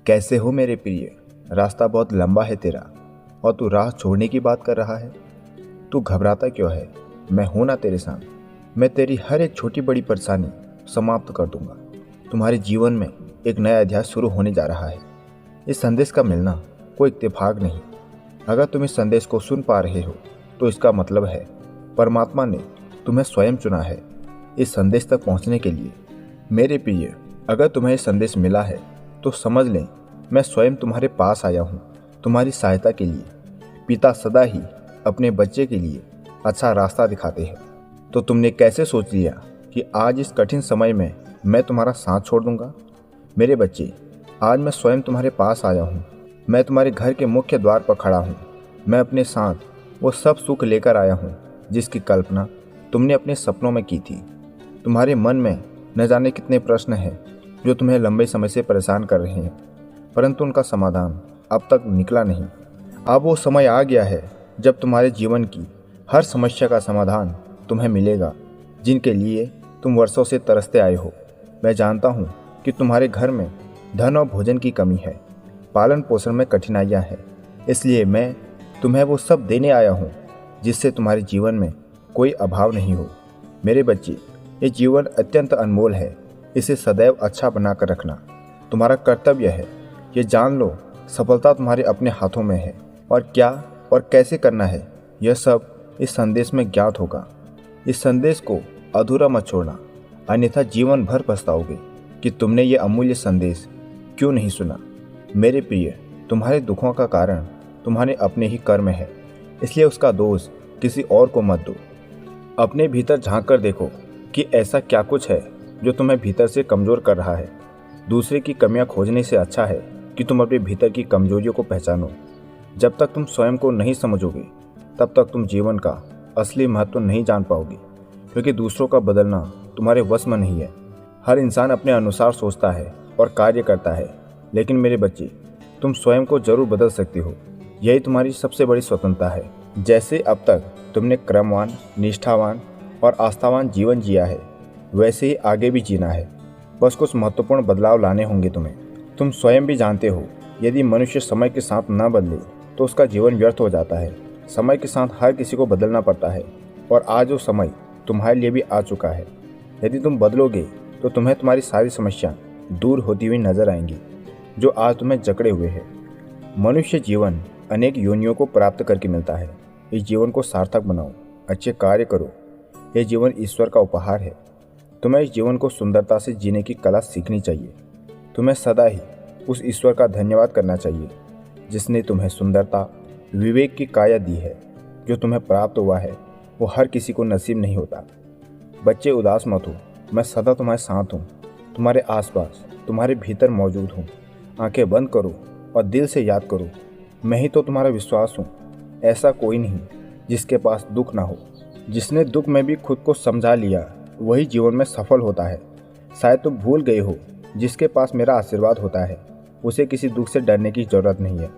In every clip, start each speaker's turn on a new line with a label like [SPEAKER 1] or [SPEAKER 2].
[SPEAKER 1] कैसे हो मेरे प्रिय। रास्ता बहुत लंबा है तेरा और तू राह छोड़ने की बात कर रहा है। तू घबराता क्यों है? मैं हूं ना तेरे साथ। मैं तेरी हर एक छोटी बड़ी परेशानी समाप्त कर दूंगा। तुम्हारे जीवन में एक नया अध्याय शुरू होने जा रहा है। इस संदेश का मिलना कोई इत्तेफाक नहीं। अगर तुम इस संदेश को सुन पा रहे हो तो इसका मतलब है परमात्मा ने तुम्हें स्वयं चुना है इस संदेश तक पहुंचने के लिए। मेरे प्रिय, अगर तुम्हें यह संदेश मिला है तो समझ लें मैं स्वयं तुम्हारे पास आया हूँ तुम्हारी सहायता के लिए। पिता सदा ही अपने बच्चे के लिए अच्छा रास्ता दिखाते हैं। तो तुमने कैसे सोच लिया कि आज इस कठिन समय में मैं तुम्हारा साथ छोड़ दूंगा? मेरे बच्चे, आज मैं स्वयं तुम्हारे पास आया हूँ। मैं तुम्हारे घर के मुख्य द्वार पर खड़ा हूँ। मैं अपने साथ वो सब सुख लेकर आया हूँ जिसकी कल्पना तुमने अपने सपनों में की थी। तुम्हारे मन में न जाने कितने प्रश्न हैं जो तुम्हें लंबे समय से परेशान कर रहे हैं, परंतु उनका समाधान अब तक निकला नहीं। अब वो समय आ गया है जब तुम्हारे जीवन की हर समस्या का समाधान तुम्हें मिलेगा जिनके लिए तुम वर्षों से तरसते आए हो। मैं जानता हूँ कि तुम्हारे घर में धन और भोजन की कमी है, पालन पोषण में कठिनाइयाँ हैं, इसलिए मैं तुम्हें वो सब देने आया हूँ जिससे तुम्हारे जीवन में कोई अभाव नहीं हो। मेरे बच्चे, ये जीवन अत्यंत अनमोल है, इसे सदैव अच्छा बनाकर रखना तुम्हारा कर्तव्य है। ये जान लो, सफलता तुम्हारे अपने हाथों में है और क्या और कैसे करना है यह सब इस संदेश में ज्ञात होगा। इस संदेश को अधूरा मत छोड़ना, अन्यथा जीवन भर पछताओगे कि तुमने ये अमूल्य संदेश क्यों नहीं सुना। मेरे प्रिय, तुम्हारे दुखों का कारण तुम्हारे अपने ही कर्म है, इसलिए उसका दोष किसी और को मत दो। अपने भीतर झांक कर देखो कि ऐसा क्या कुछ है जो तुम्हें भीतर से कमज़ोर कर रहा है। दूसरे की कमियां खोजने से अच्छा है कि तुम अपने भीतर की कमजोरियों को पहचानो। जब तक तुम स्वयं को नहीं समझोगे तब तक तुम जीवन का असली महत्व नहीं जान पाओगे, क्योंकि दूसरों का बदलना तुम्हारे वश में नहीं है। हर इंसान अपने अनुसार सोचता है और कार्य करता है, लेकिन मेरे बच्चे, तुम स्वयं को जरूर बदल सकते हो। यही तुम्हारी सबसे बड़ी स्वतंत्रता है। जैसे अब तक तुमने क्रमवान, निष्ठावान और आस्थावान जीवन जिया है, वैसे ही आगे भी जीना है। बस कुछ महत्वपूर्ण बदलाव लाने होंगे तुम्हें। तुम स्वयं भी जानते हो, यदि मनुष्य समय के साथ न बदले तो उसका जीवन व्यर्थ हो जाता है। समय के साथ हर किसी को बदलना पड़ता है और आज वो समय तुम्हारे लिए भी आ चुका है। यदि तुम बदलोगे तो तुम्हें तुम्हारी सारी समस्या दूर होती हुई नजर आएंगी जो आज तुम्हें जकड़े हुए है। मनुष्य जीवन अनेक योनियों को प्राप्त करके मिलता है। इस जीवन को सार्थक बनाओ, अच्छे कार्य करो। यह जीवन ईश्वर का उपहार है। तुम्हें इस जीवन को सुंदरता से जीने की कला सीखनी चाहिए। तुम्हें सदा ही उस ईश्वर का धन्यवाद करना चाहिए जिसने तुम्हें सुंदरता, विवेक की काया दी है। जो तुम्हें प्राप्त हुआ है वो हर किसी को नसीब नहीं होता। बच्चे, उदास मत हो, मैं सदा तुम्हारे साथ हूँ, तुम्हारे आसपास, तुम्हारे भीतर मौजूद हूँ। आंखें बंद करो और दिल से याद करो, मैं ही तो तुम्हारा विश्वास हूँ। ऐसा कोई नहीं जिसके पास दुख ना हो। जिसने दुख में भी खुद को समझा लिया वही जीवन में सफल होता है। शायद तुम भूल गए हो, जिसके पास मेरा आशीर्वाद होता है उसे किसी दुख से डरने की जरूरत नहीं है।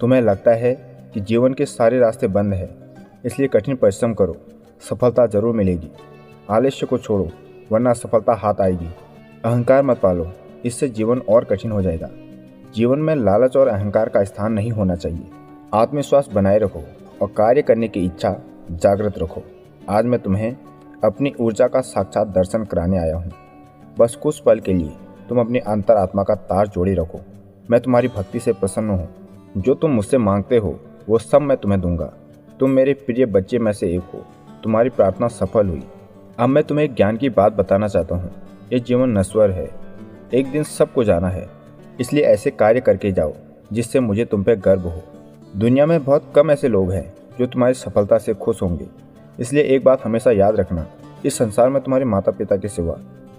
[SPEAKER 1] तुम्हें लगता है कि जीवन के सारे रास्ते बंद हैं, इसलिए कठिन परिश्रम करो, सफलता जरूर मिलेगी। आलस्य को छोड़ो वरना सफलता हाथ आएगी। अहंकार मत पालो, इससे जीवन और कठिन हो जाएगा। जीवन में लालच और अहंकार का स्थान नहीं होना चाहिए। आत्मविश्वास बनाए रखो और कार्य करने की इच्छा जागृत रखो। आज मैं तुम्हें अपनी ऊर्जा का साक्षात दर्शन कराने आया हूँ। बस कुछ पल के लिए तुम अपनी अंतरात्मा का तार जोड़े रखो। मैं तुम्हारी भक्ति से प्रसन्न हूँ। जो तुम मुझसे मांगते हो वो सब मैं तुम्हें दूंगा। तुम मेरे प्रिय बच्चे में से एक हो। तुम्हारी प्रार्थना सफल हुई। अब मैं तुम्हें एक ज्ञान की बात बताना चाहता हूँ। ये जीवन नश्वर है, एक दिन सबको जाना है, इसलिए ऐसे कार्य करके जाओ जिससे मुझे तुम पे गर्व हो। दुनिया में बहुत कम ऐसे लोग हैं जो तुम्हारी सफलता से खुश होंगे, इसलिए एक बात हमेशा याद रखना, इस संसार में तुम्हारे माता पिता के सिवा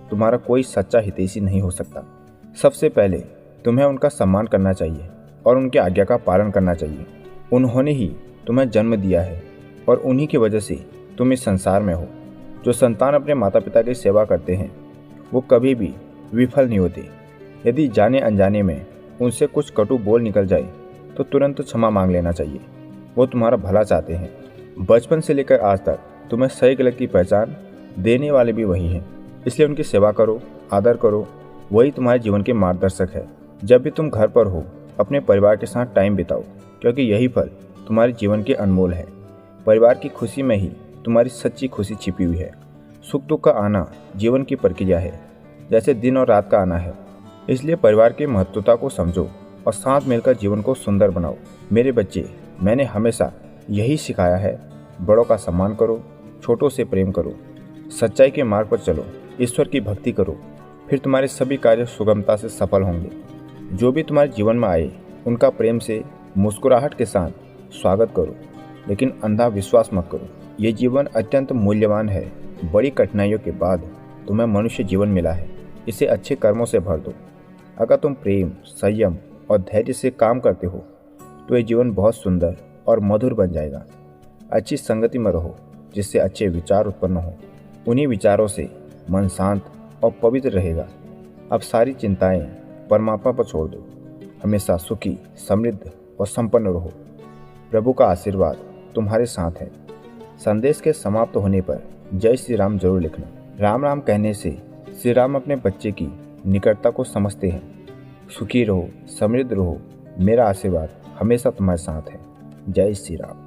[SPEAKER 1] तुम्हारा कोई सच्चा हितैषी नहीं हो सकता। सबसे पहले तुम्हें उनका सम्मान करना चाहिए और उनकी आज्ञा का पालन करना चाहिए। उन्होंने ही तुम्हें जन्म दिया है और उन्हीं की वजह से तुम इस संसार में हो। जो संतान अपने माता पिता की सेवा करते हैं वो कभी भी विफल नहीं होते। यदि जाने अनजाने में उनसे कुछ कटु बोल निकल जाए तो तुरंत क्षमा मांग लेना चाहिए। वो तुम्हारा भला चाहते हैं। बचपन से लेकर आज तक तुम्हें सही गलत की पहचान देने वाले भी वही हैं, इसलिए उनकी सेवा करो, आदर करो। वही तुम्हारे जीवन के मार्गदर्शक है। जब भी तुम घर पर हो अपने परिवार के साथ टाइम बिताओ, क्योंकि यही पल तुम्हारे जीवन के अनमोल है। परिवार की खुशी में ही तुम्हारी सच्ची खुशी छिपी हुई है। सुख दुख का आना जीवन की प्रक्रिया है, जैसे दिन और रात का आना है। इसलिए परिवार की महत्वता को समझो और साथ मिलकर जीवन को सुंदर बनाओ। मेरे बच्चे, मैंने हमेशा यही सिखाया है, बड़ों का सम्मान करो, छोटों से प्रेम करो, सच्चाई के मार्ग पर चलो, ईश्वर की भक्ति करो, फिर तुम्हारे सभी कार्य सुगमता से सफल होंगे। जो भी तुम्हारे जीवन में आए उनका प्रेम से मुस्कुराहट के साथ स्वागत करो, लेकिन अंधा विश्वास मत करो। ये जीवन अत्यंत मूल्यवान है। बड़ी कठिनाइयों के बाद तुम्हें मनुष्य जीवन मिला है, इसे अच्छे कर्मों से भर दो। अगर तुम प्रेम, संयम और धैर्य से काम करते हो तो ये जीवन बहुत सुंदर और मधुर बन जाएगा। अच्छी संगति में रहो जिससे अच्छे विचार उत्पन्न हो। उन्हीं विचारों से मन शांत और पवित्र रहेगा। अब सारी चिंताएं परमात्मा पर छोड़ दो। हमेशा सुखी, समृद्ध और संपन्न रहो। प्रभु का आशीर्वाद तुम्हारे साथ है। संदेश के समाप्त होने पर जय श्री राम जरूर लिखना। राम राम कहने से श्री राम अपने बच्चे की निकटता को समझते हैं। सुखी रहो, समृद्ध रहो। मेरा आशीर्वाद हमेशा तुम्हारे साथ है। जय श्री राम।